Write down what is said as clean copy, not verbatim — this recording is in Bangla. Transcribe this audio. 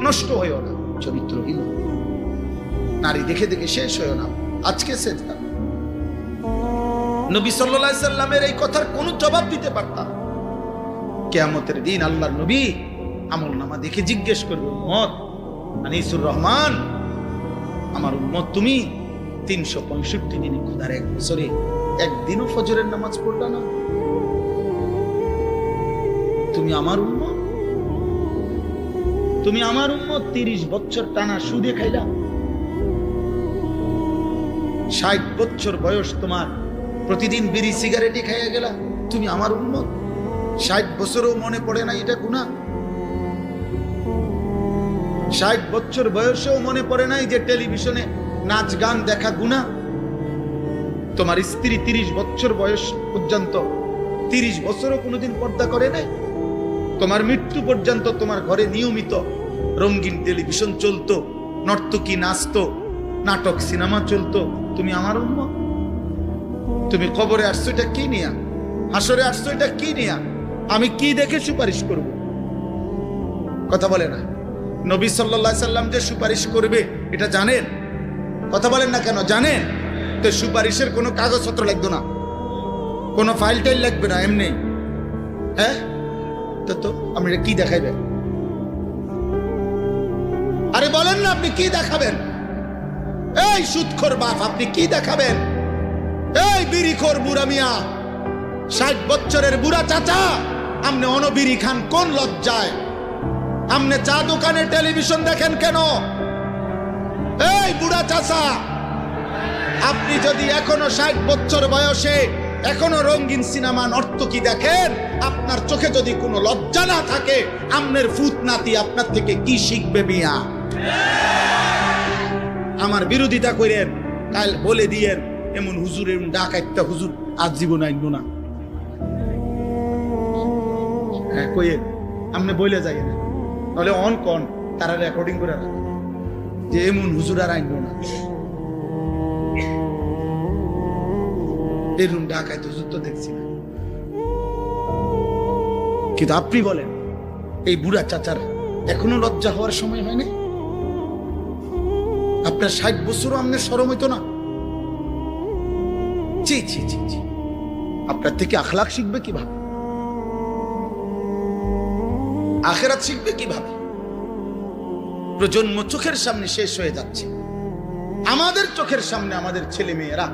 নষ্ট হয়েও না, চরিত্রহীন নারী দেখে দেখে শেষ হয়েও না। আজকে সেজদা নবী সাল্লাল্লাহু আলাইহি সাল্লামের এই কথার কোনো জবাব দিতে পারতাম। কিয়ামতের দিন আল্লাহর নবী আমলনামা দেখে জিজ্ঞেস করবে, উম্মত আনিসুর রহমান, আমার উম্মত তুমি 365 দিনে খোদার এক বছরে একদিনও ফজরের নামাজ পড়লা না, তুমি আমার উম্মত, তুমি আমার উম্মত 30 বছর টানা সুদে খাইলা, 60 বছর বয়স তোমার প্রতিদিন বিড়ি সিগারেটে খাইয়া গেলা, তুমি আমার উম্মত, 60 বছরও মনে পড়ে না এটা গুনাহ, 60 বছর বয়সেও মনে পড়ে নাই যে টেলিভিশনে নাচ গান দেখা গুনাহ, তোমার স্ত্রী 30 বছর বয়স পর্যন্ত 30 বছরও কোনোদিন পর্দা করে নাই, তোমার মৃত্যু পর্যন্ত তোমার ঘরে নিয়মিত রঙিন টেলিভিশন চলতো, নর্তকী নাচতো, নাটক সিনেমা চলতো, তুমি আমার উম্মত, তুমি কবরে আসছো এটা কি নিয়া, হাসরে আসছো এটা কি নিয়া, আমি কি দেখে সুপারিশ করব? কথা বলে না। নবী সাল্লাল্লাহু আলাইহি সাল্লাম যে সুপারিশ করবে এটা জানেন? কথা বলেন না কেন? জানেন তো। সুপারিশের কোনো কাগজপত্র লাগবে না, কোনো ফাইল টাইল লাগবে না, এমনি। হ্যাঁ, তো আপনি কি দেখাইবেন? আরে বলেন না, আপনি কি দেখাবেন? এই সুদখোর বাপ, আপনি কি দেখাবেন? এই বিড়িখোর বুড়া মিয়া, 60 বছরের বুড়া চাচা, আপনি অনবিড়ি খান কোন লজ্জায়? আপনি চা দোকানে টেলিভিশন দেখেন কেন? এই বুড়া চাচা, আপনি যদি এখনো 60 বছর বয়সে এখনো রঙিন সিনেমা নর্তকী দেখেন, আপনার চোখে যদি কোনো লজ্জা না থাকে, আপনার ফুত নাতি আপনার থেকে কি শিখবে মিয়া? আমার বিরোধিতা করেন, কাল বলে দিয়েন এমন হুজুর, এমন ডাকাইতা হুজুর আজ জীবন আইনব না। হ্যাঁ কইেন, আপনি বলে যাই না, তাহলে অন কন তারা রেকর্ডিং করে রাখে যে এমন হুজুর আর আইনব না, এরকম ডাকাইত হুজুর তো দেখছি না। কিন্তু আপনি বলেন এই বুড়া চাচার এখনো লজ্জা হওয়ার সময় হয়নি? আপনার 60 বছরও আপনার শরম হইতো না? জি জি জি জি, আপনার থেকে আখলাক শিখবে কিভাবে? আখেরাত শিখবে কিভাবে? প্রজন্ম চোখের সামনে শেষ হয়ে যাচ্ছে, আমাদের চোখের সামনে আমাদের ছেলে মেয়েরা